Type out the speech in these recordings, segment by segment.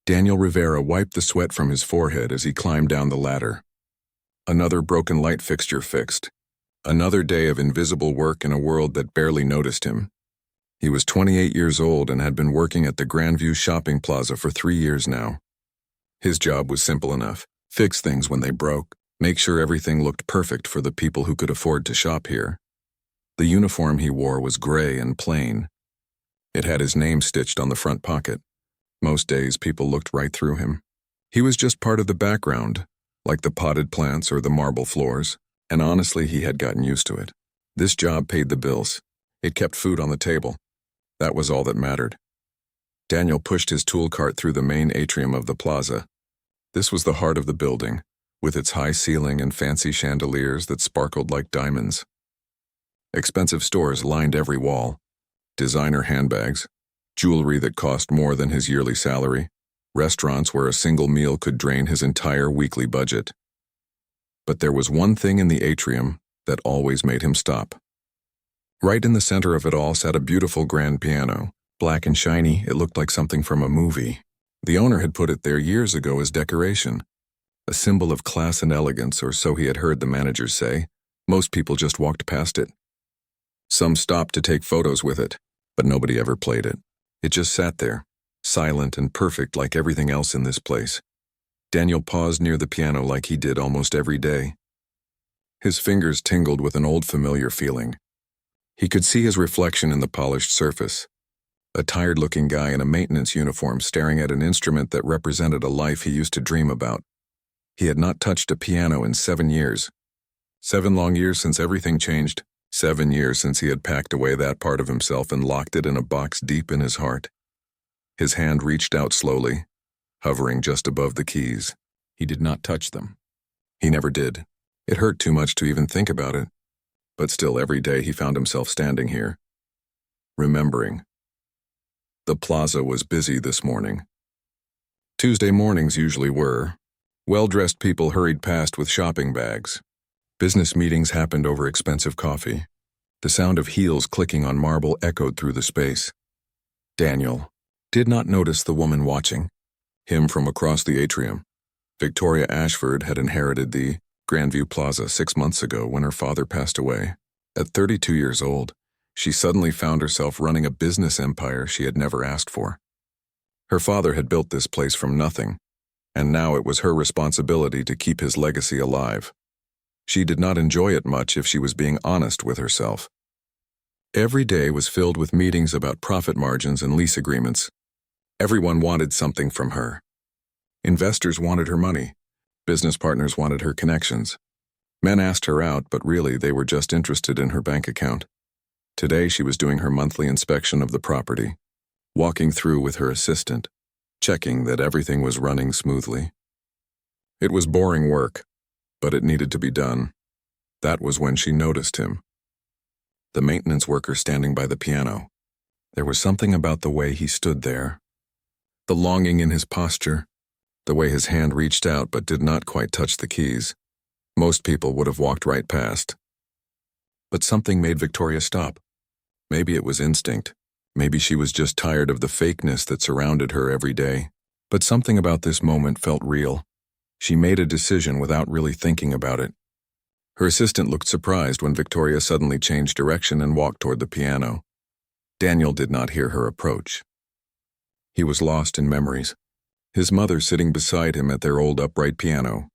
Daniel Rivera wiped the sweat from his forehead as he climbed down the ladder. Another broken light fixture fixed. Another day of invisible work in a world that barely noticed him. He was 28 years old and had been working at the Grandview Shopping Plaza for 3 years now. His job was simple enough: fix things when they broke, make sure everything looked perfect for the people who could afford to shop here. The uniform he wore was gray and plain. It had his name stitched on the front pocket. Most days, people looked right through him. He was just part of the background, like the potted plants or the marble floors, and honestly, he had gotten used to it. This job paid the bills. It kept food on the table. That was all that mattered. Daniel pushed his tool cart through the main atrium of the plaza. This was the heart of the building, with its high ceiling and fancy chandeliers that sparkled like diamonds. Expensive stores lined every wall. Designer handbags, jewelry that cost more than his yearly salary, restaurants where a single meal could drain his entire weekly budget. But there was one thing in the atrium that always made him stop. Right in the center of it all sat a beautiful grand piano. Black and shiny, it looked like something from a movie. The owner had put it there years ago as decoration, a symbol of class and elegance, or so he had heard the managers say. Most people just walked past it. Some stopped to take photos with it, but nobody ever played it. It just sat there, silent and perfect like everything else in this place. Daniel paused near the piano like he did almost every day. His fingers tingled with an old familiar feeling. He could see his reflection in the polished surface. A tired-looking guy in a maintenance uniform staring at an instrument that represented a life he used to dream about. He had not touched a piano in 7 years. 7 long years since everything changed. 7 years since he had packed away that part of himself and locked it in a box deep in his heart. His hand reached out slowly, hovering just above the keys. He did not touch them. He never did. It hurt too much to even think about it. But still, every day he found himself standing here, remembering. The plaza was busy this morning. Tuesday mornings usually were. Well-dressed people hurried past with shopping bags. Business meetings happened over expensive coffee. The sound of heels clicking on marble echoed through the space. Daniel did not notice the woman watching him from across the atrium. Victoria Ashford had inherited the Grandview Plaza 6 months ago when her father passed away. At 32 years old, she suddenly found herself running a business empire she had never asked for. Her father had built this place from nothing, and now it was her responsibility to keep his legacy alive. She did not enjoy it much if she was being honest with herself. Every day was filled with meetings about profit margins and lease agreements. Everyone wanted something from her. Investors wanted her money. Business partners wanted her connections. Men asked her out, but really they were just interested in her bank account. Today she was doing her monthly inspection of the property, walking through with her assistant, checking that everything was running smoothly. It was boring work, but it needed to be done. That was when she noticed him. The maintenance worker standing by the piano. There was something about the way he stood there. The longing in his posture, the way his hand reached out but did not quite touch the keys. Most people would have walked right past. But something made Victoria stop. Maybe it was instinct. Maybe she was just tired of the fakeness that surrounded her every day. But something about this moment felt real. She made a decision without really thinking about it. Her assistant looked surprised when Victoria suddenly changed direction and walked toward the piano. Daniel did not hear her approach. He was lost in memories. His mother sitting beside him at their old upright piano,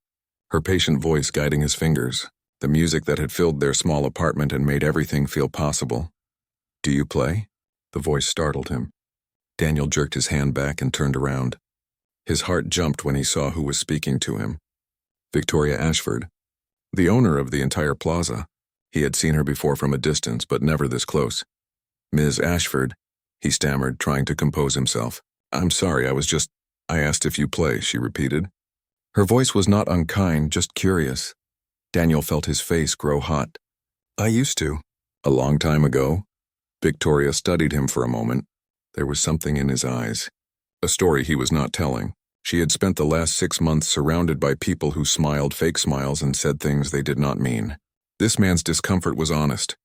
her patient voice guiding his fingers, the music that had filled their small apartment and made everything feel possible. "Do you play?" The voice startled him. Daniel jerked his hand back and turned around. His heart jumped when he saw who was speaking to him. Victoria Ashford, the owner of the entire plaza. He had seen her before from a distance, but never this close. "Ms. Ashford," he stammered, trying to compose himself. "I'm sorry, I asked if you play," she repeated. Her voice was not unkind, just curious. Daniel felt his face grow hot. "I used to." "A long time ago?" Victoria studied him for a moment. There was something in his eyes. A story he was not telling. She had spent the last 6 months surrounded by people who smiled fake smiles and said things they did not mean. This man's discomfort was honest.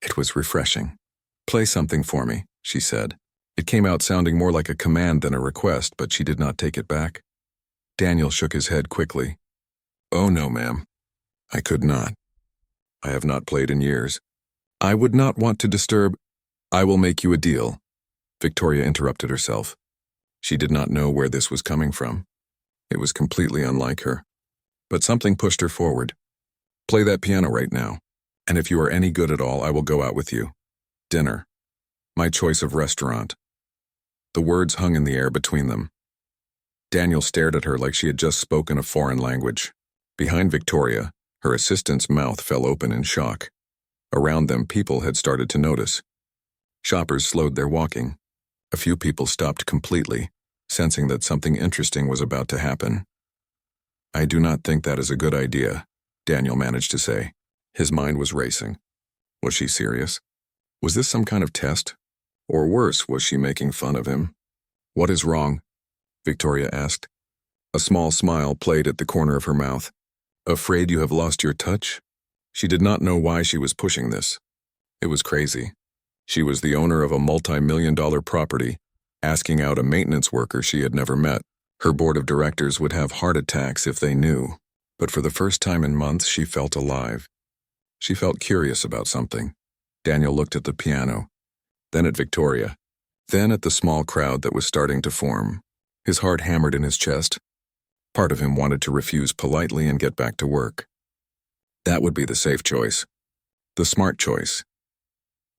It was refreshing. "Play something for me," she said. It came out sounding more like a command than a request, but she did not take it back. Daniel shook his head quickly. "Oh no, ma'am. I could not. I have not played in years. I would not want to disturb—" "I will make you a deal." Victoria interrupted herself. She did not know where this was coming from. It was completely unlike her. But something pushed her forward. "Play that piano right now. And if you are any good at all, I will go out with you. Dinner. My choice of restaurant." The words hung in the air between them. Daniel stared at her like she had just spoken a foreign language. Behind Victoria, her assistant's mouth fell open in shock. Around them, people had started to notice. Shoppers slowed their walking. A few people stopped completely, sensing that something interesting was about to happen. "I do not think that is a good idea," Daniel managed to say. His mind was racing. Was she serious? Was this some kind of test? Or worse, was she making fun of him? "What is wrong?" Victoria asked. A small smile played at the corner of her mouth. "Afraid you have lost your touch?" She did not know why she was pushing this. It was crazy. She was the owner of a multi-million-dollar property, asking out a maintenance worker she had never met. Her board of directors would have heart attacks if they knew. But for the first time in months, she felt alive. She felt curious about something. Daniel looked at the piano, then at Victoria, then at the small crowd that was starting to form. His heart hammered in his chest. Part of him wanted to refuse politely and get back to work. That would be the safe choice, the smart choice.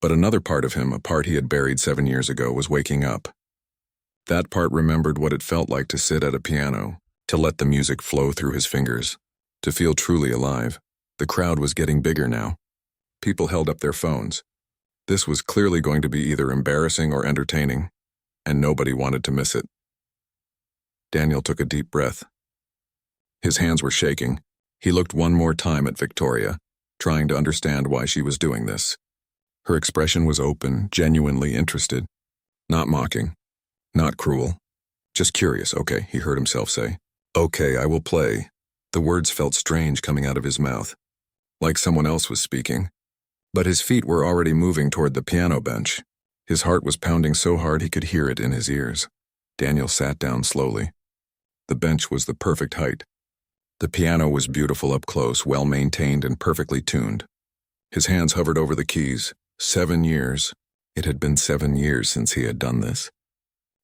But another part of him, a part he had buried 7 years ago, was waking up. That part remembered what it felt like to sit at a piano, to let the music flow through his fingers, to feel truly alive. The crowd was getting bigger now. People held up their phones. This was clearly going to be either embarrassing or entertaining, and nobody wanted to miss it. Daniel took a deep breath. His hands were shaking. He looked one more time at Victoria, trying to understand why she was doing this. Her expression was open, genuinely interested. Not mocking. Not cruel. Just curious. "Okay," he heard himself say. "Okay, I will play." The words felt strange coming out of his mouth, like someone else was speaking. But his feet were already moving toward the piano bench. His heart was pounding so hard he could hear it in his ears. Daniel sat down slowly. The bench was the perfect height. The piano was beautiful up close, well-maintained and perfectly tuned. His hands hovered over the keys. 7 years. It had been 7 years since he had done this.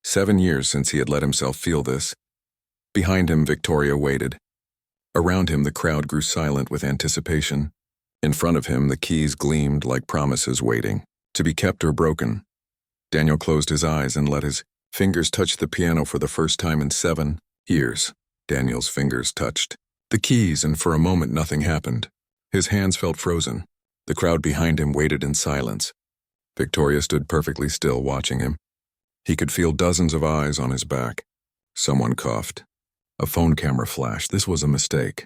7 years since he had let himself feel this. Behind him, Victoria waited. Around him, the crowd grew silent with anticipation. In front of him, the keys gleamed like promises waiting, to be kept or broken. Daniel closed his eyes and let his fingers touch the piano for the first time in 7 years. Daniel's fingers touched the keys, and for a moment nothing happened. His hands felt frozen. The crowd behind him waited in silence. Victoria stood perfectly still, watching him. He could feel dozens of eyes on his back. Someone coughed. A phone camera flashed. This was a mistake.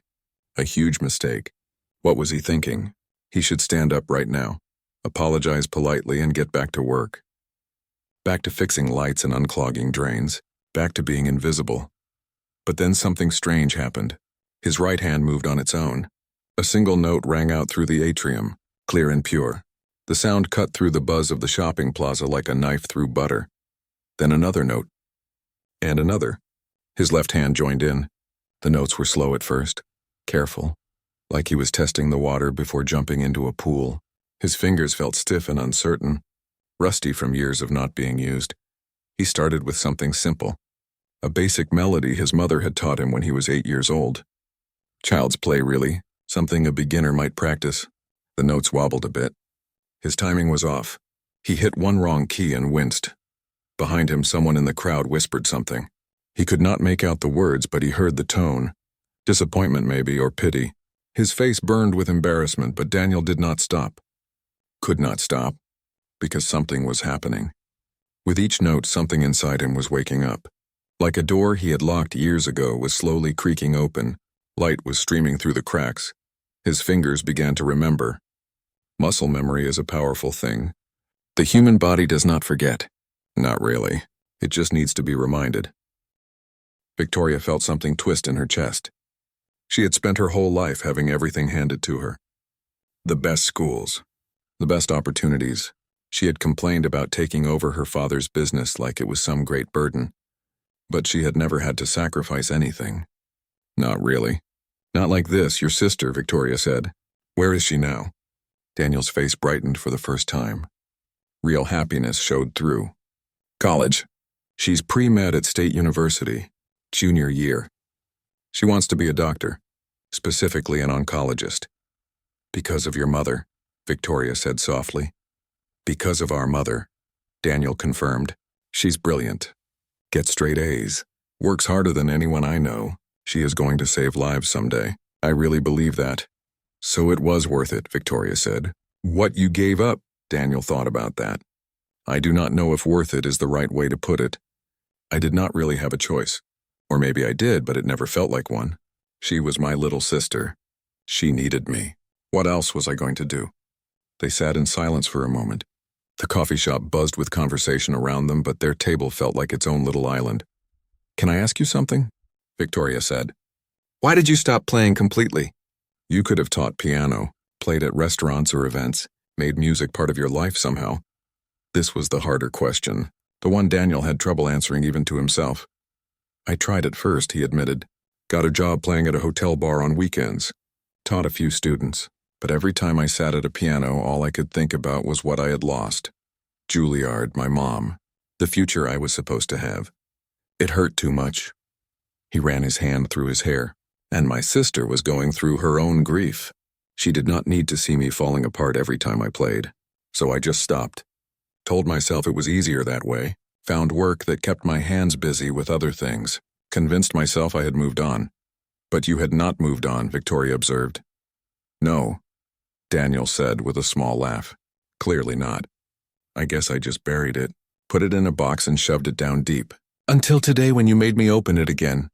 A huge mistake. What was he thinking? He should stand up right now, apologize politely, and get back to work. Back to fixing lights and unclogging drains. Back to being invisible. But then something strange happened. His right hand moved on its own. A single note rang out through the atrium, clear and pure. The sound cut through the buzz of the shopping plaza like a knife through butter. Then another note. And another. His left hand joined in. The notes were slow at first, careful, like he was testing the water before jumping into a pool. His fingers felt stiff and uncertain, rusty from years of not being used. He started with something simple. A basic melody his mother had taught him when he was 8 years old. Child's play, really. Something a beginner might practice. The notes wobbled a bit. His timing was off. He hit one wrong key and winced. Behind him, someone in the crowd whispered something. He could not make out the words, but he heard the tone. Disappointment, maybe, or pity. His face burned with embarrassment, but Daniel did not stop. Could not stop, because something was happening. With each note, something inside him was waking up. Like a door he had locked years ago was slowly creaking open. Light was streaming through the cracks. His fingers began to remember. Muscle memory is a powerful thing. The human body does not forget. Not really. It just needs to be reminded. Victoria felt something twist in her chest. She had spent her whole life having everything handed to her. The best schools, the best opportunities, She had complained about taking over her father's business like it was some great burden, but she had never had to sacrifice anything. Not really. Not like this, your sister, Victoria said. Where is she now? Daniel's face brightened for the first time. Real happiness showed through. College. She's pre-med at State University, junior year. She wants to be a doctor, specifically an oncologist. Because of your mother, Victoria said softly. Because of our mother, Daniel confirmed. She's brilliant. Gets straight A's. Works harder than anyone I know. She is going to save lives someday. I really believe that. So it was worth it, Victoria said. What you gave up, Daniel thought about that. I do not know if worth it is the right way to put it. I did not really have a choice. Or maybe I did, but it never felt like one. She was my little sister. She needed me. What else was I going to do? They sat in silence for a moment. The coffee shop buzzed with conversation around them, but their table felt like its own little island. Can I ask you something? Victoria said. Why did you stop playing completely? You could have taught piano, played at restaurants or events, made music part of your life somehow. This was the harder question, the one Daniel had trouble answering even to himself. I tried at first, he admitted. Got a job playing at a hotel bar on weekends. Taught a few students, but every time I sat at a piano, all I could think about was what I had lost. Juilliard, my mom, the future I was supposed to have. It hurt too much. He ran his hand through his hair, and my sister was going through her own grief. She did not need to see me falling apart every time I played, so I just stopped. Told myself it was easier that way, found work that kept my hands busy with other things, convinced myself I had moved on. But you had not moved on, Victoria observed. No, Daniel said with a small laugh. Clearly not. I guess I just buried it, put it in a box and shoved it down deep. Until today when you made me open it again.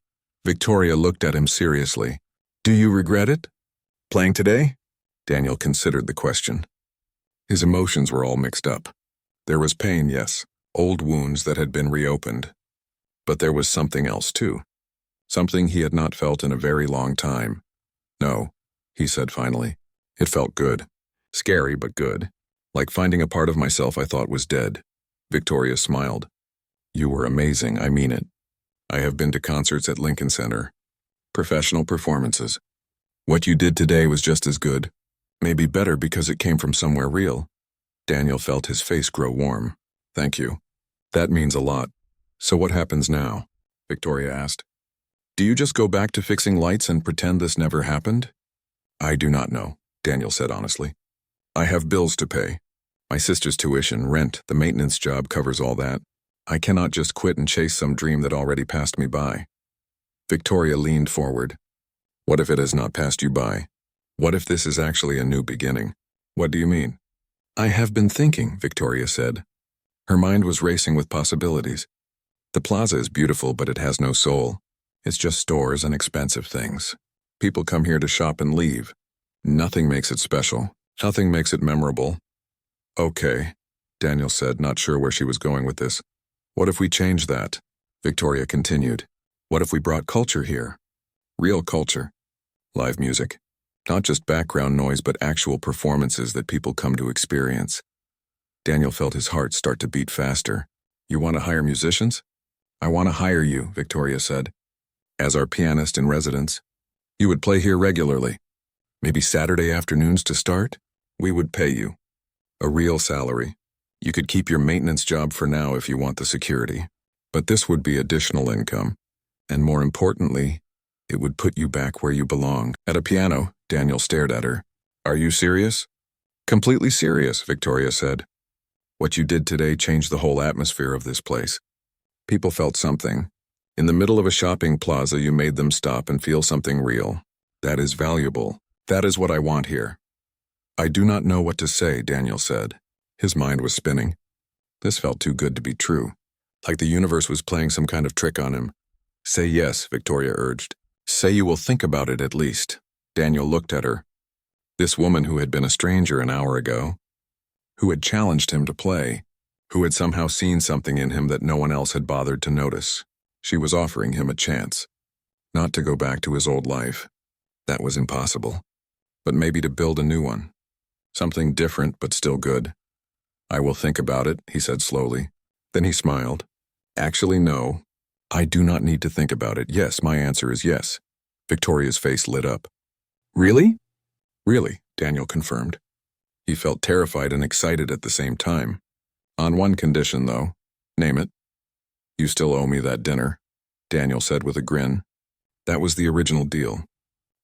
Victoria looked at him seriously. Do you regret it? Playing today? Daniel considered the question. His emotions were all mixed up. There was pain, yes, old wounds that had been reopened. But there was something else too. Something he had not felt in a very long time. No, he said finally. It felt good. Scary, but good. Like finding a part of myself I thought was dead. Victoria smiled. You were amazing, I mean it. I have been to concerts at Lincoln Center. Professional performances. What you did today was just as good. Maybe better because it came from somewhere real. Daniel felt his face grow warm. Thank you. That means a lot. So what happens now? Victoria asked. Do you just go back to fixing lights and pretend this never happened? I do not know, Daniel said honestly. I have bills to pay. My sister's tuition, rent, the maintenance job covers all that. I cannot just quit and chase some dream that already passed me by. Victoria leaned forward. What if it has not passed you by? What if this is actually a new beginning? What do you mean? I have been thinking, Victoria said. Her mind was racing with possibilities. The plaza is beautiful, but it has no soul. It's just stores and expensive things. People come here to shop and leave. Nothing makes it special. Nothing makes it memorable. Okay, Daniel said, not sure where she was going with this. What if we change that? Victoria continued. What if we brought culture here? Real culture. Live music. Not just background noise, but actual performances that people come to experience. Daniel felt his heart start to beat faster. You want to hire musicians? I want to hire you, Victoria said. As our pianist in residence. You would play here regularly. Maybe Saturday afternoons to start? We would pay you. A real salary. You could keep your maintenance job for now if you want the security. But this would be additional income. And more importantly, it would put you back where you belong. At a piano, Daniel stared at her. Are you serious? Completely serious, Victoria said. What you did today changed the whole atmosphere of this place. People felt something. In the middle of a shopping plaza, you made them stop and feel something real. That is valuable. That is what I want here. I do not know what to say, Daniel said. His mind was spinning. This felt too good to be true. Like the universe was playing some kind of trick on him. Say yes, Victoria urged. Say you will think about it at least. Daniel looked at her. This woman who had been a stranger an hour ago, who had challenged him to play, who had somehow seen something in him that no one else had bothered to notice. She was offering him a chance. Not to go back to his old life. That was impossible. But maybe to build a new one. Something different but still good. "I will think about it," he said slowly. Then he smiled. "Actually, no. I do not need to think about it. Yes, my answer is yes." Victoria's face lit up. "Really?" "Really," Daniel confirmed. He felt terrified and excited at the same time. "On one condition, though." "Name it." "You still owe me that dinner," Daniel said with a grin. "That was the original deal.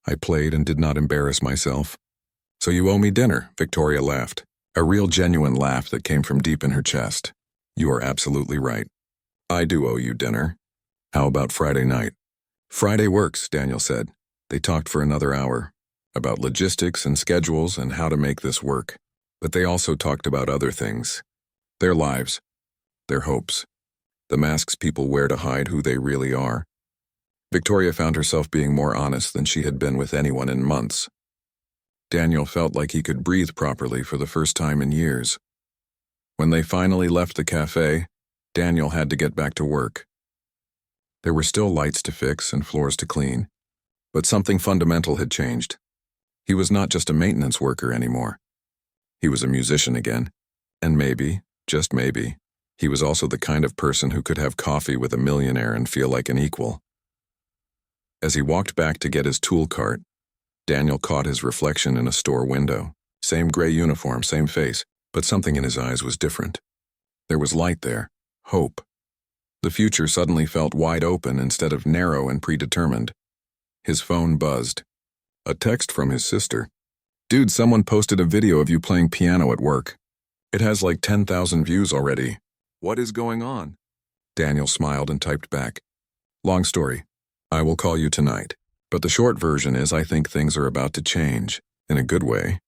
I played and did not embarrass myself." "So you owe me dinner," Victoria laughed. A real genuine laugh that came from deep in her chest. "You are absolutely right. I do owe you dinner. How about Friday night?" "Friday works," Daniel said. They talked for another hour, about logistics and schedules and how to make this work. But they also talked about other things. Their lives, their hopes, the masks people wear to hide who they really are. Victoria found herself being more honest than she had been with anyone in months. Daniel felt like he could breathe properly for the first time in years. When they finally left the cafe, Daniel had to get back to work. There were still lights to fix and floors to clean, but something fundamental had changed. He was not just a maintenance worker anymore. He was a musician again, and maybe, just maybe, he was also the kind of person who could have coffee with a millionaire and feel like an equal. As he walked back to get his tool cart, Daniel caught his reflection in a store window. Same gray uniform, same face, but something in his eyes was different. There was light there, hope. The future suddenly felt wide open instead of narrow and predetermined. His phone buzzed. A text from his sister. "Dude, someone posted a video of you playing piano at work. It has like 10,000 views already. What is going on?" Daniel smiled and typed back. "Long story. I will call you tonight. But the short version is I think things are about to change, in a good way."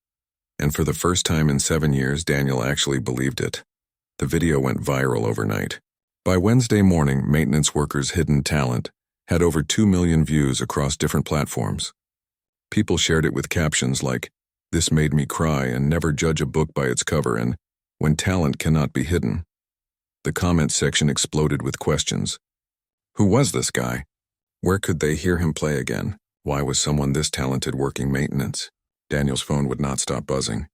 And for the first time in 7 years, Daniel actually believed it. The video went viral overnight. By Wednesday morning, Maintenance Workers' Hidden Talent had over 2 million views across different platforms. People shared it with captions like, "This made me cry," and "Never judge a book by its cover," and "When talent cannot be hidden." The comment section exploded with questions. Who was this guy? Where could they hear him play again? Why was someone this talented working maintenance? Daniel's phone would not stop buzzing.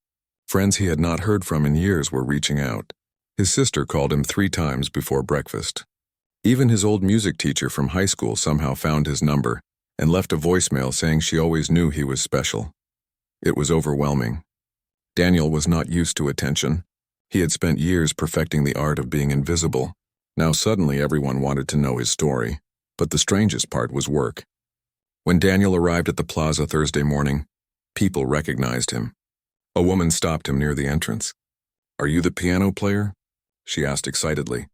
Friends he had not heard from in years were reaching out. His sister called him 3 times before breakfast. Even his old music teacher from high school somehow found his number and left a voicemail saying she always knew he was special. It was overwhelming. Daniel was not used to attention. He had spent years perfecting the art of being invisible. Now suddenly everyone wanted to know his story. But the strangest part was work. When Daniel arrived at the plaza Thursday morning, people recognized him. A woman stopped him near the entrance. "Are you the piano player?" she asked excitedly.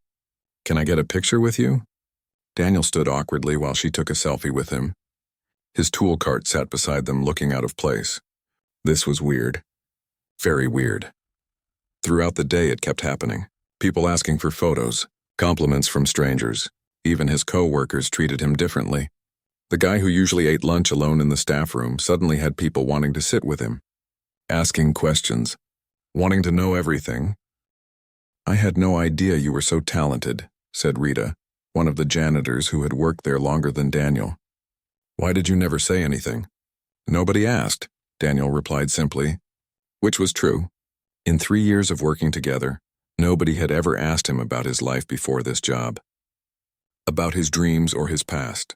"Can I get a picture with you?" Daniel stood awkwardly while she took a selfie with him. His tool cart sat beside them, looking out of place. This was weird. Very weird. Throughout the day it kept happening. People asking for photos, compliments from strangers. Even his co-workers treated him differently. The guy who usually ate lunch alone in the staff room suddenly had people wanting to sit with him, asking questions, wanting to know everything. "I had no idea you were so talented," said Rita, one of the janitors who had worked there longer than Daniel. "Why did you never say anything?" "Nobody asked," Daniel replied simply, which was true. In 3 years of working together, nobody had ever asked him about his life before this job. About his dreams or his past.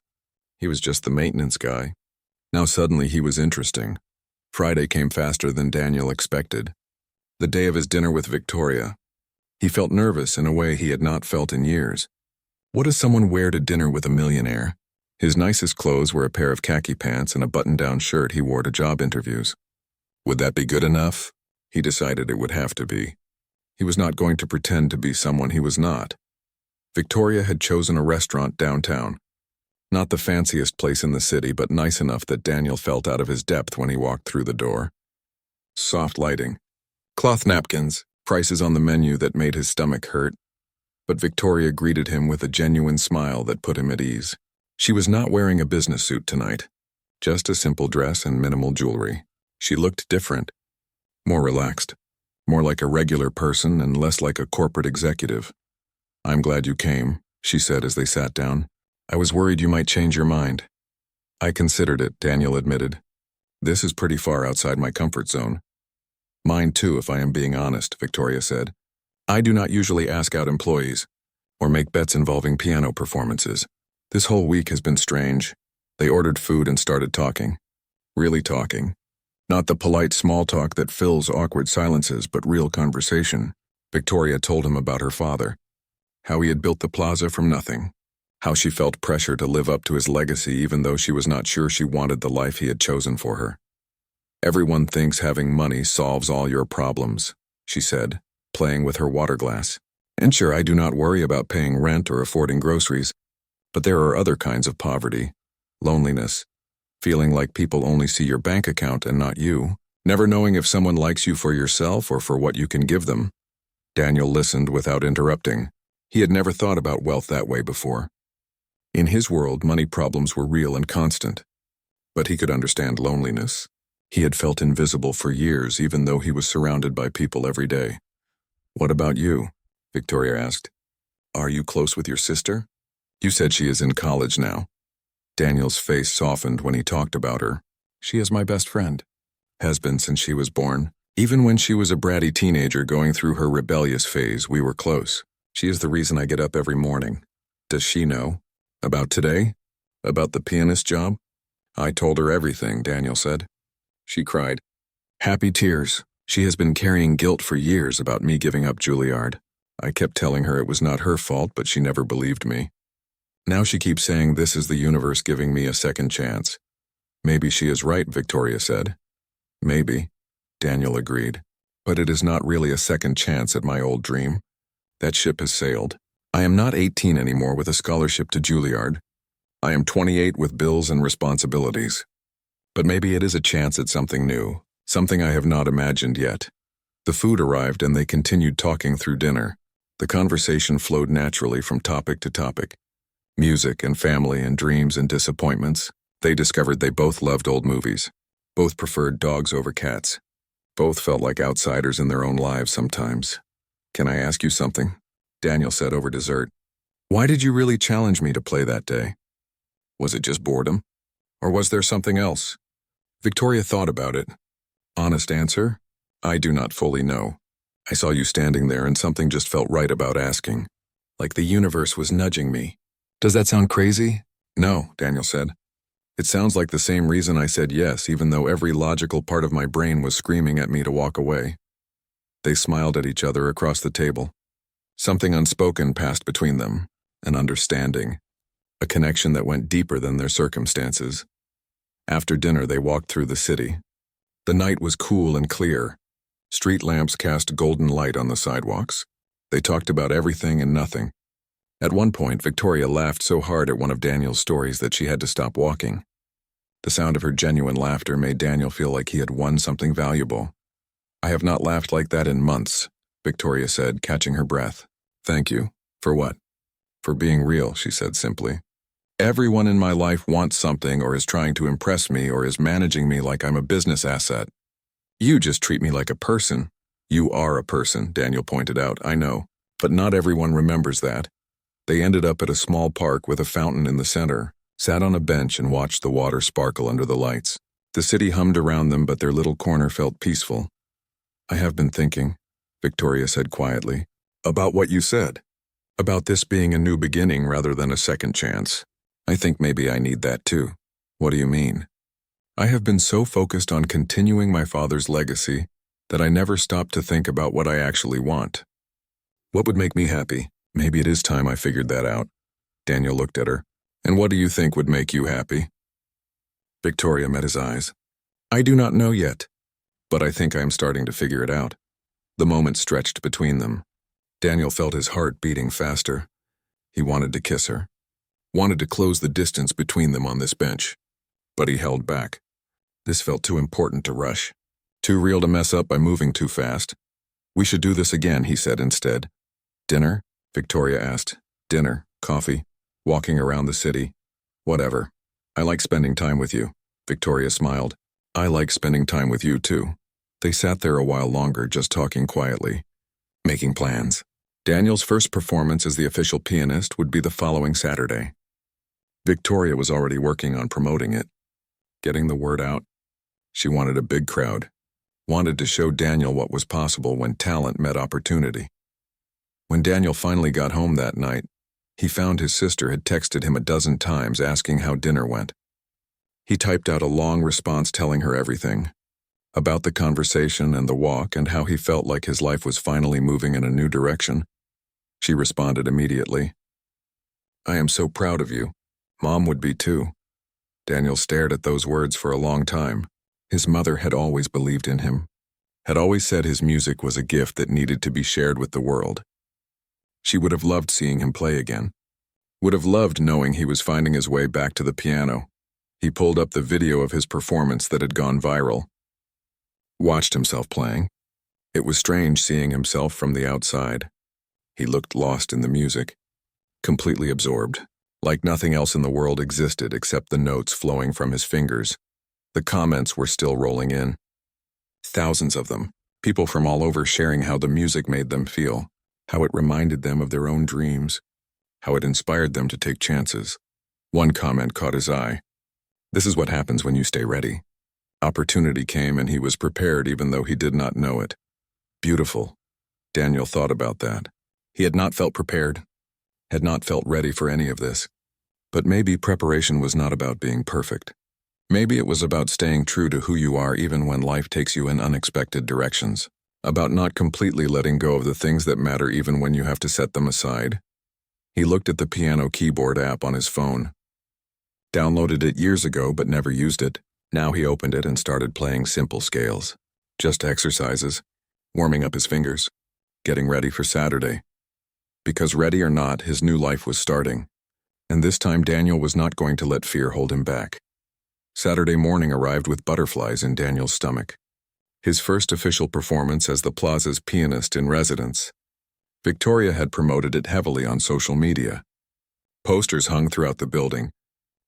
He was just the maintenance guy. Now suddenly he was interesting. Friday came faster than Daniel expected. The day of his dinner with Victoria. He felt nervous in a way he had not felt in years. What does someone wear to dinner with a millionaire? His nicest clothes were a pair of khaki pants and a button-down shirt he wore to job interviews. Would that be good enough? He decided it would have to be. He was not going to pretend to be someone he was not. Victoria had chosen a restaurant downtown. Not the fanciest place in the city, but nice enough that Daniel felt out of his depth when he walked through the door. Soft lighting. Cloth napkins, prices on the menu that made his stomach hurt. But Victoria greeted him with a genuine smile that put him at ease. She was not wearing a business suit tonight. Just a simple dress and minimal jewelry. She looked different. More relaxed. More like a regular person and less like a corporate executive. "I'm glad you came," she said as they sat down. "I was worried you might change your mind." "I considered it," Daniel admitted. "This is pretty far outside my comfort zone." "Mine too, if I am being honest," Victoria said. I do not usually ask out employees or make bets involving piano performances. This whole week has been strange. They ordered food and started talking. Really talking. Not the polite small talk that fills awkward silences, but real conversation. Victoria told him about her father, how he had built the plaza from nothing, how she felt pressure to live up to his legacy even though she was not sure she wanted the life he had chosen for her. Everyone thinks having money solves all your problems, she said, playing with her water glass. And sure, I do not worry about paying rent or affording groceries, but there are other kinds of poverty, loneliness, feeling like people only see your bank account and not you, never knowing if someone likes you for yourself or for what you can give them. Daniel listened without interrupting. He had never thought about wealth that way before. In his world, money problems were real and constant, but he could understand loneliness. He had felt invisible for years, even though he was surrounded by people every day. What about you? Victoria asked. Are you close with your sister? You said she is in college now. Daniel's face softened when he talked about her. She is my best friend. Has been since she was born. Even when she was a bratty teenager going through her rebellious phase, we were close. She is the reason I get up every morning. Does she know? About today? About the pianist job? I told her everything, Daniel said. She cried. Happy tears. She has been carrying guilt for years about me giving up Juilliard. I kept telling her it was not her fault, but she never believed me. Now she keeps saying this is the universe giving me a second chance. Maybe she is right, Victoria said. Maybe, Daniel agreed. But it is not really a second chance at my old dream. That ship has sailed. I am not 18 anymore with a scholarship to Juilliard. I am 28 with bills and responsibilities. But maybe it is a chance at something new, something I have not imagined yet. The food arrived and they continued talking through dinner. The conversation flowed naturally from topic to topic. Music and family and dreams and disappointments. They discovered they both loved old movies. Both preferred dogs over cats. Both felt like outsiders in their own lives sometimes. Can I ask you something? Daniel said over dessert. Why did you really challenge me to play that day? Was it just boredom? Or was there something else? Victoria thought about it. Honest answer? I do not fully know. I saw you standing there and something just felt right about asking. Like the universe was nudging me. Does that sound crazy? No, Daniel said. It sounds like the same reason I said yes, even though every logical part of my brain was screaming at me to walk away. They smiled at each other across the table. Something unspoken passed between them, an understanding, a connection that went deeper than their circumstances. After dinner, they walked through the city. The night was cool and clear. Street lamps cast golden light on the sidewalks. They talked about everything and nothing. At one point, Victoria laughed so hard at one of Daniel's stories that she had to stop walking. The sound of her genuine laughter made Daniel feel like he had won something valuable. I have not laughed like that in months, Victoria said, catching her breath. Thank you. For what? For being real, she said simply. Everyone in my life wants something or is trying to impress me or is managing me like I'm a business asset. You just treat me like a person. You are a person, Daniel pointed out, I know. But not everyone remembers that. They ended up at a small park with a fountain in the center, sat on a bench and watched the water sparkle under the lights. The city hummed around them, but their little corner felt peaceful. I have been thinking, Victoria said quietly, about what you said. About this being a new beginning rather than a second chance. I think maybe I need that too. What do you mean? I have been so focused on continuing my father's legacy that I never stopped to think about what I actually want. What would make me happy? Maybe it is time I figured that out. Daniel looked at her. And what do you think would make you happy? Victoria met his eyes. I do not know yet, but I think I am starting to figure it out. The moment stretched between them. Daniel felt his heart beating faster. He wanted to kiss her. Wanted to close the distance between them on this bench. But he held back. This felt too important to rush. Too real to mess up by moving too fast. We should do this again, he said instead. Dinner? Victoria asked. Dinner, coffee, walking around the city. Whatever. I like spending time with you. Victoria smiled. I like spending time with you too. They sat there a while longer, just talking quietly. Making plans. Daniel's first performance as the official pianist would be the following Saturday. Victoria was already working on promoting it. Getting the word out. She wanted a big crowd. Wanted to show Daniel what was possible when talent met opportunity. When Daniel finally got home that night, he found his sister had texted him a dozen times asking how dinner went. He typed out a long response telling her everything, about the conversation and the walk and how he felt like his life was finally moving in a new direction. She responded immediately. "I am so proud of you. Mom would be too." Daniel stared at those words for a long time. His mother had always believed in him, had always said his music was a gift that needed to be shared with the world. She would have loved seeing him play again, would have loved knowing he was finding his way back to the piano. He pulled up the video of his performance that had gone viral, watched himself playing. It was strange seeing himself from the outside. He looked lost in the music, completely absorbed, like nothing else in the world existed except the notes flowing from his fingers. The comments were still rolling in. Thousands of them, people from all over sharing how the music made them feel, how it reminded them of their own dreams, how it inspired them to take chances. One comment caught his eye. "This is what happens when you stay ready." Opportunity came and he was prepared even though he did not know it. Beautiful. Daniel thought about that. He had not felt prepared, had not felt ready for any of this. But maybe preparation was not about being perfect. Maybe it was about staying true to who you are even when life takes you in unexpected directions. About not completely letting go of the things that matter even when you have to set them aside. He looked at the piano keyboard app on his phone. Downloaded it years ago but never used it. Now he opened it and started playing simple scales. Just exercises, warming up his fingers, getting ready for Saturday. Because ready or not, his new life was starting. And this time Daniel was not going to let fear hold him back. Saturday morning arrived with butterflies in Daniel's stomach. His first official performance as the Plaza's pianist in residence. Victoria had promoted it heavily on social media. Posters hung throughout the building.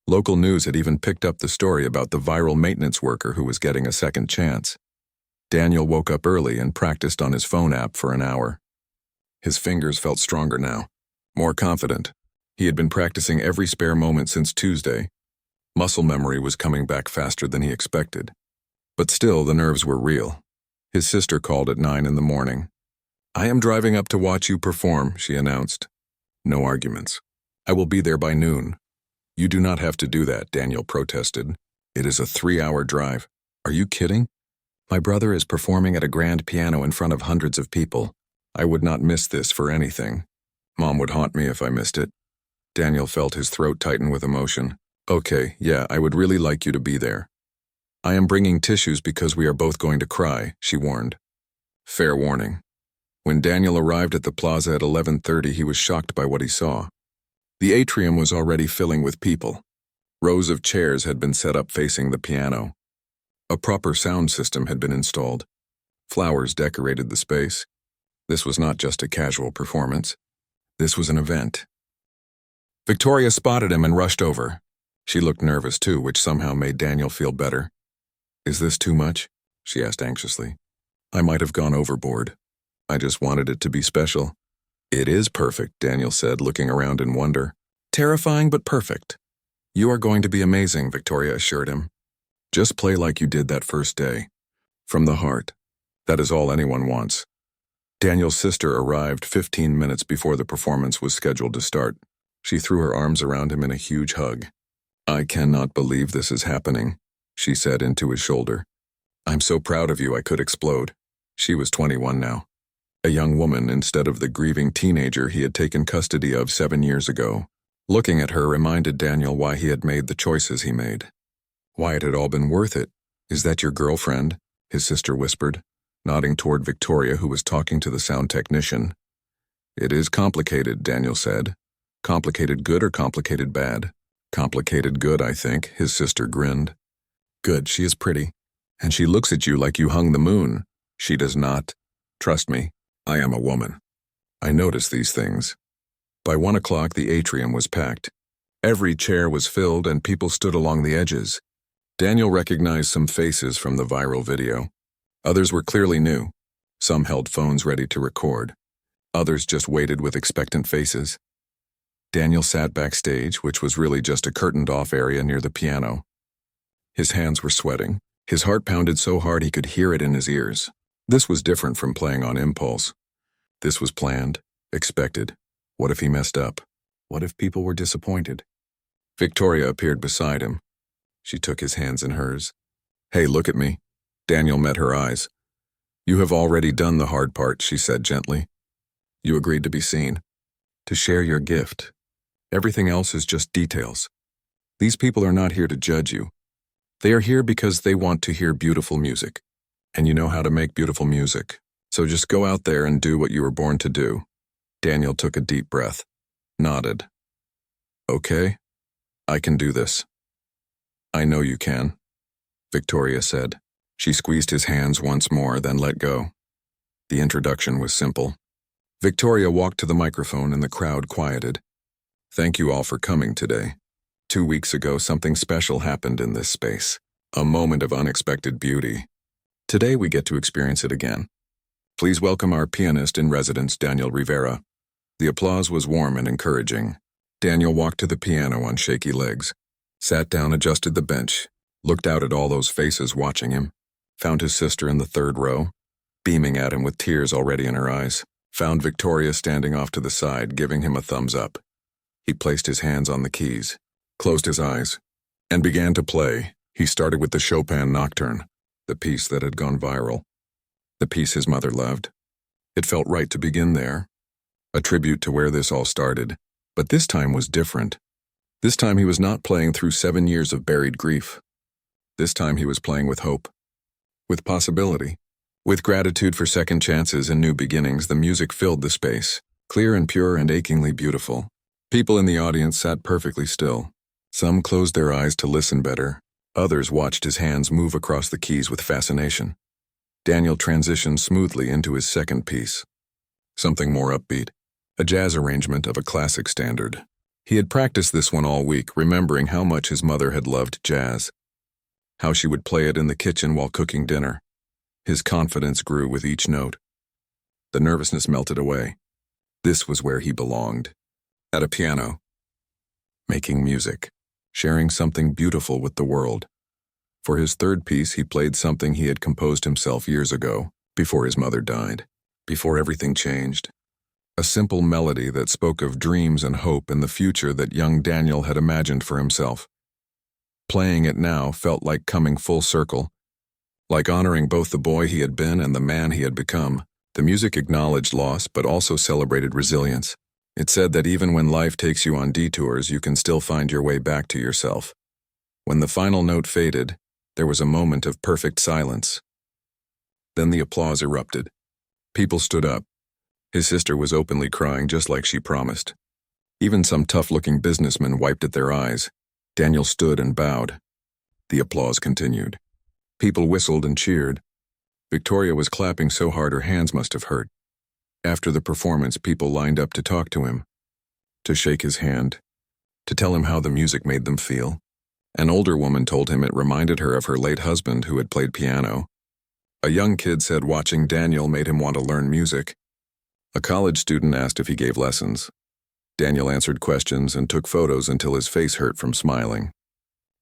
Local news had even picked up the story about the viral maintenance worker who was getting a second chance. Daniel woke up early and practiced on his phone app for an hour. His fingers felt stronger now, more confident. He had been practicing every spare moment since Tuesday. Muscle memory was coming back faster than he expected. But still, the nerves were real. His sister called at 9 in the morning. "I am driving up to watch you perform," she announced. No arguments. "I will be there by noon." "You do not have to do that," Daniel protested. "It is a 3-hour drive." "Are you kidding? My brother is performing at a grand piano in front of hundreds of people. I would not miss this for anything. Mom would haunt me if I missed it." Daniel felt his throat tighten with emotion. "Okay, yeah, I would really like you to be there." "I am bringing tissues because we are both going to cry," she warned. Fair warning. When Daniel arrived at the plaza at 11:30, he was shocked by what he saw. The atrium was already filling with people. Rows of chairs had been set up facing the piano. A proper sound system had been installed. Flowers decorated the space. This was not just a casual performance. This was an event. Victoria spotted him and rushed over. She looked nervous too, which somehow made Daniel feel better. "Is this too much?" she asked anxiously. "I might have gone overboard. I just wanted it to be special." "It is perfect," Daniel said, looking around in wonder. "Terrifying but perfect." "You are going to be amazing," Victoria assured him. "Just play like you did that first day. From the heart. That is all anyone wants." Daniel's sister arrived 15 minutes before the performance was scheduled to start. She threw her arms around him in a huge hug. "I cannot believe this is happening," she said into his shoulder. "I'm so proud of you I could explode." She was 21 now. A young woman instead of the grieving teenager he had taken custody of 7 years ago. Looking at her reminded Daniel why he had made the choices he made. Why it had all been worth it. "Is that your girlfriend?" his sister whispered, nodding toward Victoria, who was talking to the sound technician. "It is complicated," Daniel said. "Complicated good or complicated bad?" "Complicated good, I think," his sister grinned. "Good, she is pretty. And she looks at you like you hung the moon." "She does not. Trust me, I am a woman. I notice these things." By 1 o'clock, the atrium was packed. Every chair was filled and people stood along the edges. Daniel recognized some faces from the viral video. Others were clearly new. Some held phones ready to record. Others just waited with expectant faces. Daniel sat backstage, which was really just a curtained-off area near the piano. His hands were sweating. His heart pounded so hard he could hear it in his ears. This was different from playing on impulse. This was planned, Expected. What if he messed up? What if people were disappointed? Victoria appeared beside him. She took his hands in hers. "Hey, look at me." Daniel met her eyes. "You have already done the hard part," she said gently. "You agreed to be seen, to share your gift. Everything else is just details. These people are not here to judge you. They are here because they want to hear beautiful music. And you know how to make beautiful music. So just go out there and do what you were born to do." Daniel took a deep breath, nodded. "Okay, I can do this." "I know you can," Victoria said. She squeezed his hands once more, then let go. The introduction was simple. Victoria walked to the microphone and the crowd quieted. "Thank you all for coming today. 2 weeks ago, something special happened in this space. A moment of unexpected beauty. Today we get to experience it again. Please welcome our pianist in residence, Daniel Rivera." The applause was warm and encouraging. Daniel walked to the piano on shaky legs, sat down, adjusted the bench, looked out at all those faces watching him, found his sister in the third row, beaming at him with tears already in her eyes, found Victoria standing off to the side, giving him a thumbs up. He placed his hands on the keys, closed his eyes, and began to play. He started with the Chopin Nocturne, the piece that had gone viral, the piece his mother loved. It felt right to begin there, a tribute to where this all started. But this time was different. This time he was not playing through 7 years of buried grief. This time he was playing with hope, with possibility, with gratitude for second chances and new beginnings. The music filled the space, clear and pure and achingly beautiful. People in the audience sat perfectly still. Some closed their eyes to listen better. Others watched his hands move across the keys with fascination. Daniel transitioned smoothly into his second piece, something more upbeat, a jazz arrangement of a classic standard. He had practiced this one all week, remembering how much his mother had loved jazz, how she would play it in the kitchen while cooking dinner. His confidence grew with each note. The nervousness melted away. This was where he belonged, at a piano, making music, sharing something beautiful with the world. For his third piece, he played something he had composed himself years ago, before his mother died, before everything changed. A simple melody that spoke of dreams and hope and the future that young Daniel had imagined for himself. Playing it now felt like coming full circle, like honoring both the boy he had been and the man he had become. The music acknowledged loss but also celebrated resilience. It said that even when life takes you on detours, you can still find your way back to yourself. When the final note faded, there was a moment of perfect silence. Then the applause erupted. People stood up. His sister was openly crying just like she promised. Even some tough-looking businessmen wiped at their eyes. Daniel stood and bowed. The applause continued. People whistled and cheered. Victoria was clapping so hard her hands must have hurt. After the performance, people lined up to talk to him, to shake his hand, to tell him how the music made them feel. An older woman told him it reminded her of her late husband who had played piano. A young kid said watching Daniel made him want to learn music. A college student asked if he gave lessons. Daniel answered questions and took photos until his face hurt from smiling.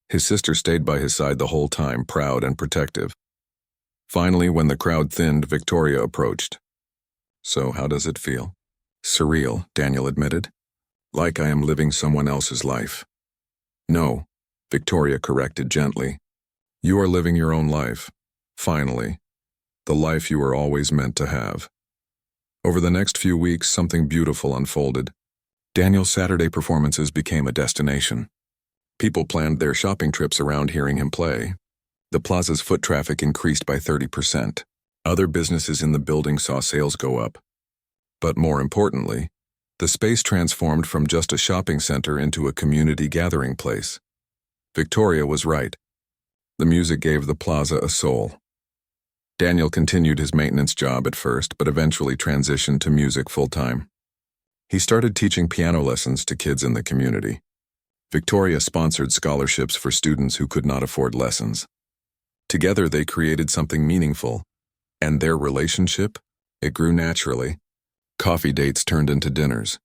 His sister stayed by his side the whole time, proud and protective. Finally, when the crowd thinned, Victoria approached. "So, how does it feel?" "Surreal," Daniel admitted. "Like I am living someone else's life." "No," Victoria corrected gently. "You are living your own life. Finally. The life you were always meant to have." Over the next few weeks, something beautiful unfolded. Daniel's Saturday performances became a destination. People planned their shopping trips around hearing him play. The plaza's foot traffic increased by 30%. Other businesses in the building saw sales go up. But more importantly, the space transformed from just a shopping center into a community gathering place. Victoria was right. The music gave the plaza a soul. Daniel continued his maintenance job at first, but eventually transitioned to music full-time. He started teaching piano lessons to kids in the community. Victoria sponsored scholarships for students who could not afford lessons. Together they created something meaningful, and their relationship, it grew naturally. Coffee dates turned into dinners.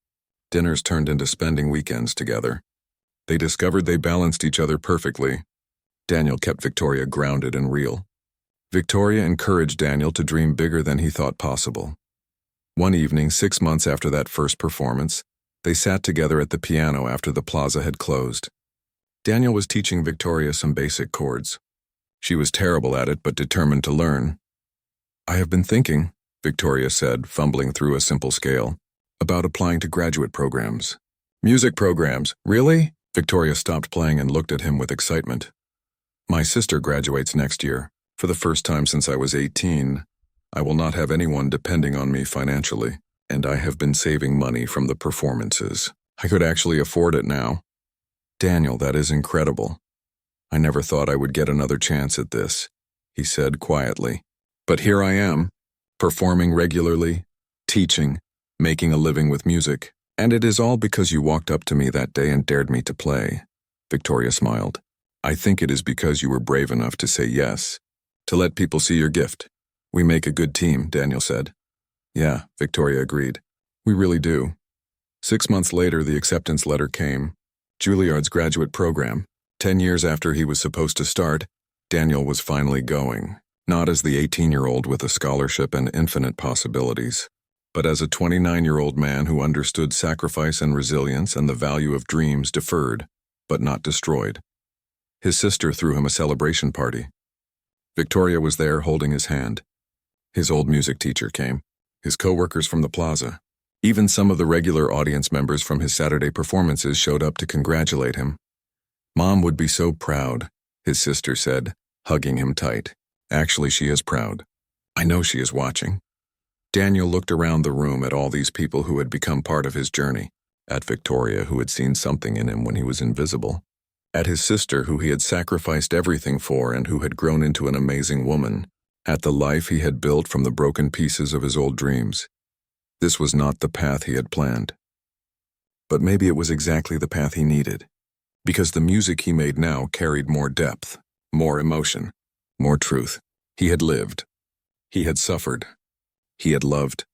Dinners turned into spending weekends together. They discovered they balanced each other perfectly. Daniel kept Victoria grounded and real. Victoria encouraged Daniel to dream bigger than he thought possible. One evening, 6 months after that first performance, they sat together at the piano after the plaza had closed. Daniel was teaching Victoria some basic chords. She was terrible at it but determined to learn. "I have been thinking," Victoria said, fumbling through a simple scale, "about applying to graduate programs." "Music programs, really?" Victoria stopped playing and looked at him with excitement. "My sister graduates next year. For the first time since I was 18, I will not have anyone depending on me financially, and I have been saving money from the performances. I could actually afford it now." "Daniel, that is incredible. I never thought I would get another chance at this," he said quietly. "But here I am, performing regularly, teaching, making a living with music. And it is all because you walked up to me that day and dared me to play." Victoria smiled. "I think it is because you were brave enough to say yes, to let people see your gift." "We make a good team," Daniel said. "Yeah," Victoria agreed. "We really do." 6 months later, the acceptance letter came. Juilliard's graduate program. 10 years after he was supposed to start, Daniel was finally going. Not as the 18-year-old with a scholarship and infinite possibilities, but as a 29-year-old man who understood sacrifice and resilience and the value of dreams deferred, but not destroyed. His sister threw him a celebration party. Victoria was there holding his hand. His old music teacher came, his co-workers from the plaza. Even some of the regular audience members from his Saturday performances showed up to congratulate him. "Mom would be so proud," his sister said, hugging him tight. "Actually, she is proud. I know she is watching." Daniel looked around the room at all these people who had become part of his journey, at Victoria, who had seen something in him when he was invisible, at his sister, who he had sacrificed everything for and who had grown into an amazing woman, at the life he had built from the broken pieces of his old dreams. This was not the path he had planned. But maybe it was exactly the path he needed, because the music he made now carried more depth, more emotion, more truth. He had lived. He had suffered. He had loved,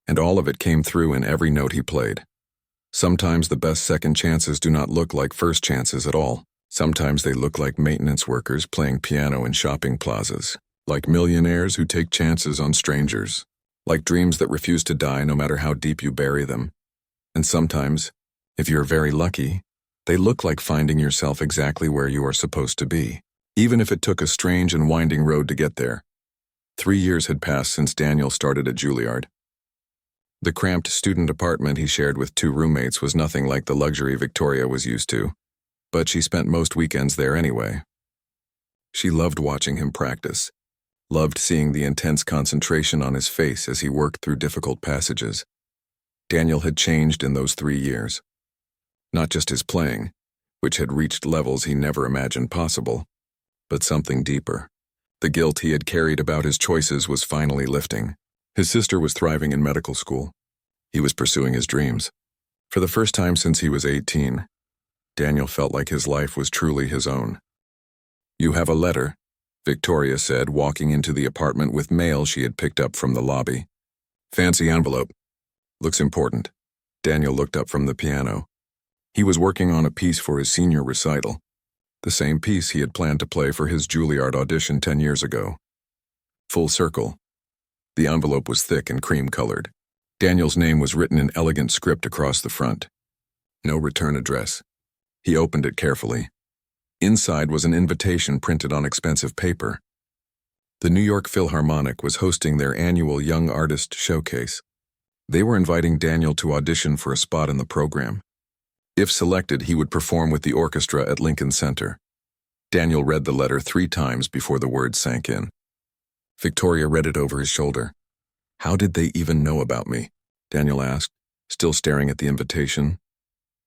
and all of it came through in every note he played. Sometimes the best second chances do not look like first chances at all. Sometimes they look like maintenance workers playing piano in shopping plazas, like millionaires who take chances on strangers, like dreams that refuse to die no matter how deep you bury them. And sometimes, if you're very lucky, they look like finding yourself exactly where you are supposed to be, even if it took a strange and winding road to get there. 3 years had passed since Daniel started at Juilliard. The cramped student apartment he shared with 2 roommates was nothing like the luxury Victoria was used to, but she spent most weekends there anyway. She loved watching him practice, loved seeing the intense concentration on his face as he worked through difficult passages. Daniel had changed in those 3 years. Not just his playing, which had reached levels he never imagined possible, but something deeper. The guilt he had carried about his choices was finally lifting. His sister was thriving in medical school. He was pursuing his dreams. For the first time since he was 18, Daniel felt like his life was truly his own. "You have a letter," Victoria said, walking into the apartment with mail she had picked up from the lobby. "Fancy envelope. Looks important." Daniel looked up from the piano. He was working on a piece for his senior recital, the same piece he had planned to play for his Juilliard audition 10 years ago. Full circle. The envelope was thick and cream-colored. Daniel's name was written in elegant script across the front. No return address. He opened it carefully. Inside was an invitation printed on expensive paper. The New York Philharmonic was hosting their annual Young Artist Showcase. They were inviting Daniel to audition for a spot in the program. If selected, he would perform with the orchestra at Lincoln Center. Daniel read the letter 3 times before the words sank in. Victoria read it over his shoulder. "How did they even know about me?" Daniel asked, still staring at the invitation.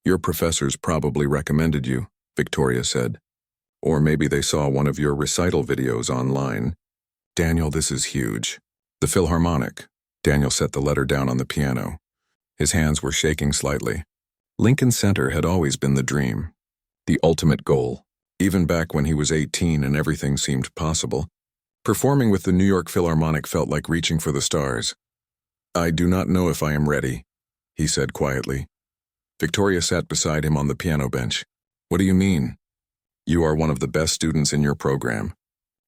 "Your professors probably recommended you," Victoria said. "Or maybe they saw one of your recital videos online." "Daniel, this is huge." "The Philharmonic." Daniel set the letter down on the piano. His hands were shaking slightly. Lincoln Center had always been the dream, the ultimate goal. Even back when he was 18 and everything seemed possible, performing with the New York Philharmonic felt like reaching for the stars. "I do not know if I am ready," he said quietly. Victoria sat beside him on the piano bench. "What do you mean?" "You are one of the best students in your program.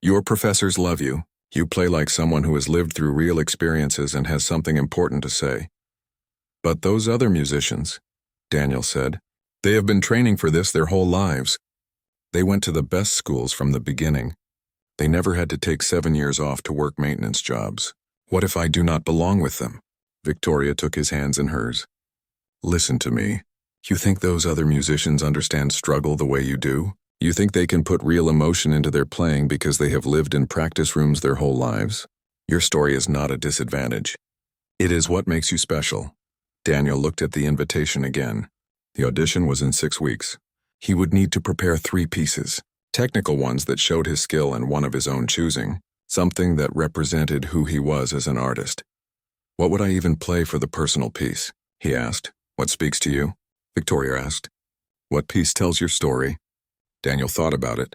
Your professors love you. You play like someone who has lived through real experiences and has something important to say. But those other musicians, Daniel said, they have been training for this their whole lives. They went to the best schools from the beginning. They never had to take 7 years off to work maintenance jobs. What if I do not belong with them? Victoria took his hands in hers. Listen to me. You think those other musicians understand struggle the way you do? You think they can put real emotion into their playing because they have lived in practice rooms their whole lives? Your story is not a disadvantage. It is what makes you special. Daniel looked at the invitation again. The audition was in 6 weeks. He would need to prepare 3 pieces, technical ones that showed his skill and one of his own choosing, something that represented who he was as an artist. What would I even play for the personal piece? He asked. What speaks to you? Victoria asked. What piece tells your story? Daniel thought about it.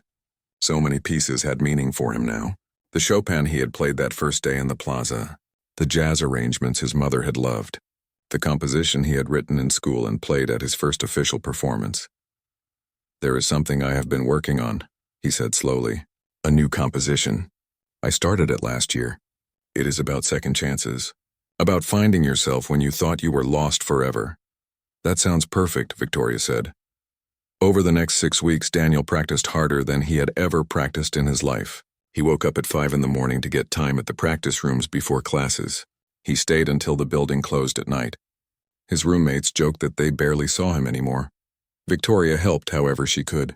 So many pieces had meaning for him now. The Chopin he had played that first day in the plaza, the jazz arrangements his mother had loved, the composition he had written in school and played at his first official performance. There is something I have been working on, he said slowly. A new composition. I started it last year. It is about second chances. About finding yourself when you thought you were lost forever. That sounds perfect, Victoria said. Over the next 6 weeks, Daniel practiced harder than he had ever practiced in his life. He woke up at 5 in the morning to get time at the practice rooms before classes. He stayed until the building closed at night. His roommates joked that they barely saw him anymore. Victoria helped however she could.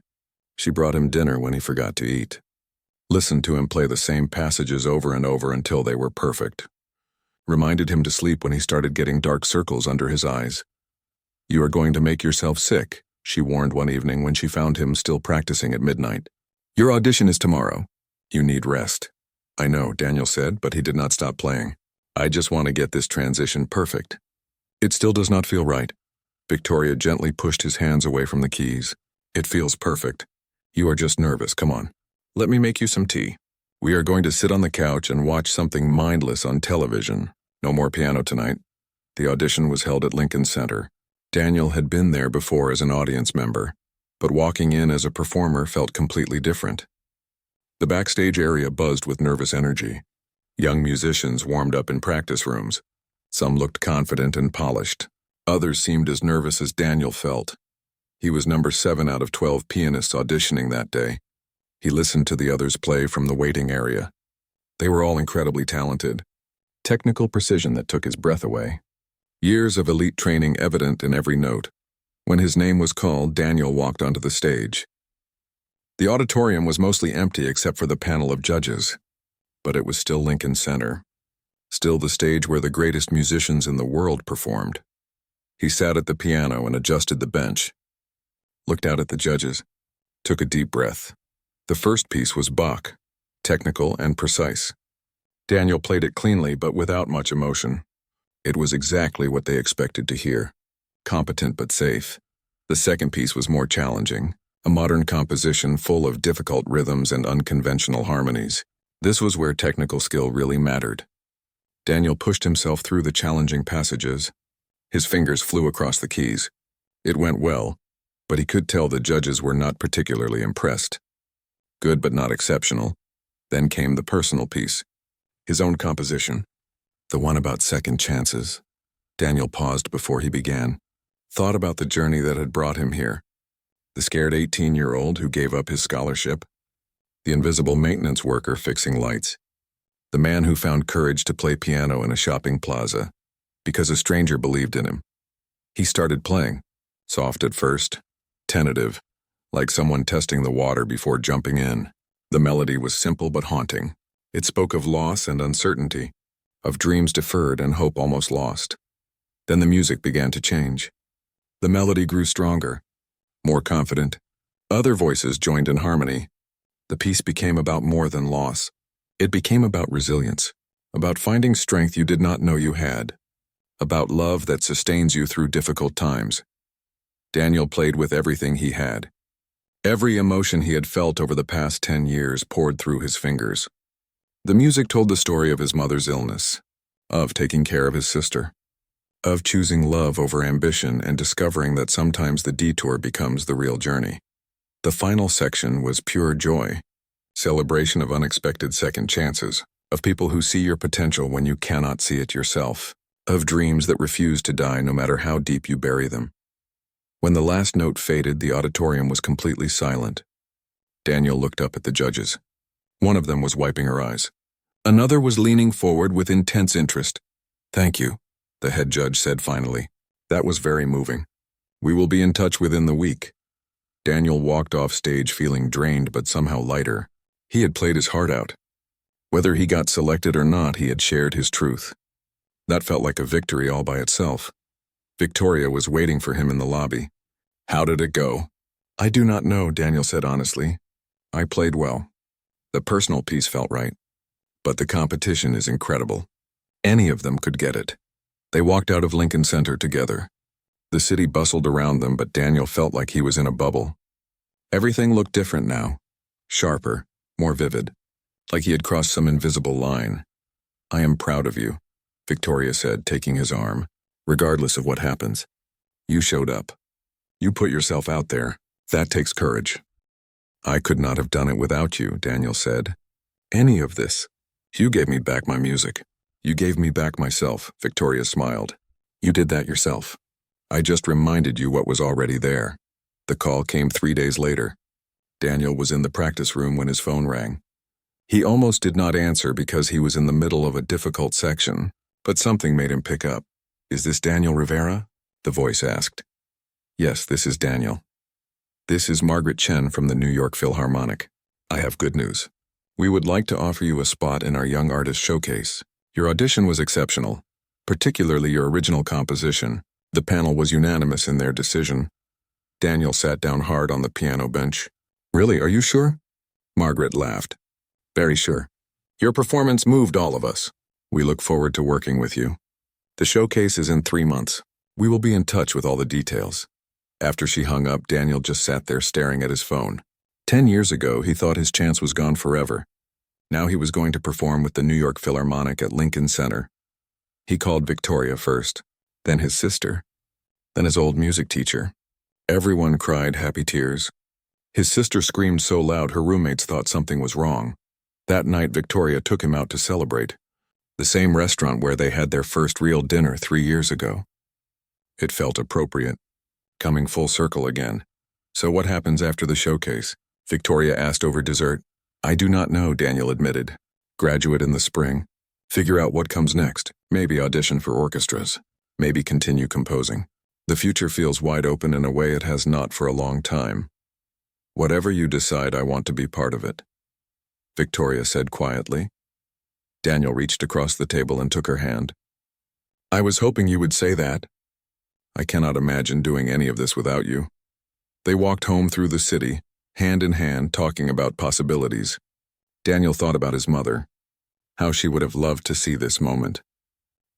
She brought him dinner when he forgot to eat. Listened to him play the same passages over and over until they were perfect. Reminded him to sleep when he started getting dark circles under his eyes. You are going to make yourself sick, she warned one evening when she found him still practicing at midnight. Your audition is tomorrow. You need rest. I know, Daniel said, but he did not stop playing. I just want to get this transition perfect. It still does not feel right. Victoria gently pushed his hands away from the keys. It feels perfect. You are just nervous, come on. Let me make you some tea. We are going to sit on the couch and watch something mindless on television. No more piano tonight. The audition was held at Lincoln Center. Daniel had been there before as an audience member, but walking in as a performer felt completely different. The backstage area buzzed with nervous energy. Young musicians warmed up in practice rooms. Some looked confident and polished. Others seemed as nervous as Daniel felt. He was number 7 out of 12 pianists auditioning that day. He listened to the others play from the waiting area. They were all incredibly talented. Technical precision that took his breath away. Years of elite training evident in every note. When his name was called, Daniel walked onto the stage. The auditorium was mostly empty except for the panel of judges. But it was still Lincoln Center. Still the stage where the greatest musicians in the world performed. He sat at the piano and adjusted the bench. Looked out at the judges. Took a deep breath. The first piece was Bach, technical and precise. Daniel played it cleanly but without much emotion. It was exactly what they expected to hear. Competent but safe. The second piece was more challenging, a modern composition full of difficult rhythms and unconventional harmonies. This was where technical skill really mattered. Daniel pushed himself through the challenging passages. His fingers flew across the keys. It went well, but he could tell the judges were not particularly impressed. Good but not exceptional. Then came the personal piece. His own composition. The one about second chances. Daniel paused before he began. Thought about the journey that had brought him here. The scared 18-year-old who gave up his scholarship. The invisible maintenance worker fixing lights. The man who found courage to play piano in a shopping plaza because a stranger believed in him. He started playing, soft at first, tentative, like someone testing the water before jumping in. The melody was simple but haunting. It spoke of loss and uncertainty, of dreams deferred and hope almost lost. Then the music began to change. The melody grew stronger, more confident. Other voices joined in harmony. The piece became about more than loss. It became about resilience, about finding strength you did not know you had, about love that sustains you through difficult times. Daniel played with everything he had. Every emotion he had felt over the past 10 years poured through his fingers. The music told the story of his mother's illness, of taking care of his sister, of choosing love over ambition and discovering that sometimes the detour becomes the real journey. The final section was pure joy, celebration of unexpected second chances. of people who see your potential when you cannot see it yourself, of dreams that refuse to die no matter how deep you bury them. When the last note faded, the auditorium was completely silent. Daniel looked up at the judges. One of them was wiping her eyes. Another was leaning forward with intense interest. "Thank you," the head judge said finally. "That was very moving. We will be in touch within the week." Daniel walked off stage feeling drained but somehow lighter. He had played his heart out. Whether he got selected or not, he had shared his truth. That felt like a victory all by itself. Victoria was waiting for him in the lobby. "How did it go?" "I do not know," Daniel said honestly. "I played well. The personal piece felt right. But the competition is incredible. Any of them could get it." They walked out of Lincoln Center together. The city bustled around them, but Daniel felt like he was in a bubble. Everything looked different now. Sharper, more vivid. Like he had crossed some invisible line. "I am proud of you," Victoria said, taking his arm. "Regardless of what happens. You showed up. You put yourself out there. That takes courage." "I could not have done it without you," Daniel said. "Any of this. You gave me back my music. You gave me back myself," Victoria smiled. "You did that yourself. I just reminded you what was already there." The call came 3 days later. Daniel was in the practice room when his phone rang. He almost did not answer because he was in the middle of a difficult section, but something made him pick up. "Is this Daniel Rivera?" the voice asked. "Yes, this is Daniel. This is Margaret Chen from the New York Philharmonic. I have good news. We would like to offer you a spot in our Young Artist Showcase. Your audition was exceptional, particularly your original composition. The panel was unanimous in their decision." Daniel sat down hard on the piano bench. "Really, are you sure?" Margaret laughed. "Very sure. Your performance moved all of us. We look forward to working with you. The showcase is in 3 months. We will be in touch with all the details." After she hung up, Daniel just sat there staring at his phone. 10 years ago, he thought his chance was gone forever. Now he was going to perform with the New York Philharmonic at Lincoln Center. He called Victoria first, then his sister, then his old music teacher. Everyone cried happy tears. His sister screamed so loud her roommates thought something was wrong. That night, Victoria took him out to celebrate. The same restaurant where they had their first real dinner 3 years ago. It felt appropriate, coming full circle again. "So what happens after the showcase?" Victoria asked over dessert. "I do not know," Daniel admitted. "Graduate in the spring. Figure out what comes next. Maybe audition for orchestras. Maybe continue composing. The future feels wide open in a way it has not for a long time. Whatever you decide, I want to be part of it," Victoria said quietly. Daniel reached across the table and took her hand. "I was hoping you would say that. I cannot imagine doing any of this without you." They walked home through the city, hand in hand, talking about possibilities. Daniel thought about his mother, how she would have loved to see this moment,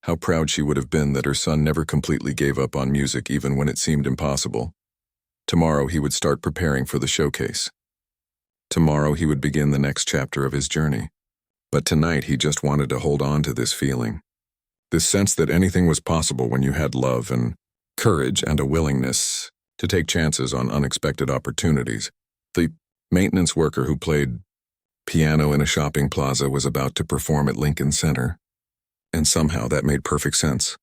how proud she would have been that her son never completely gave up on music even when it seemed impossible. Tomorrow he would start preparing for the showcase. Tomorrow he would begin the next chapter of his journey. But tonight he just wanted to hold on to this feeling, this sense that anything was possible when you had love and courage and a willingness to take chances on unexpected opportunities. The maintenance worker who played piano in a shopping plaza was about to perform at Lincoln Center, and somehow that made perfect sense.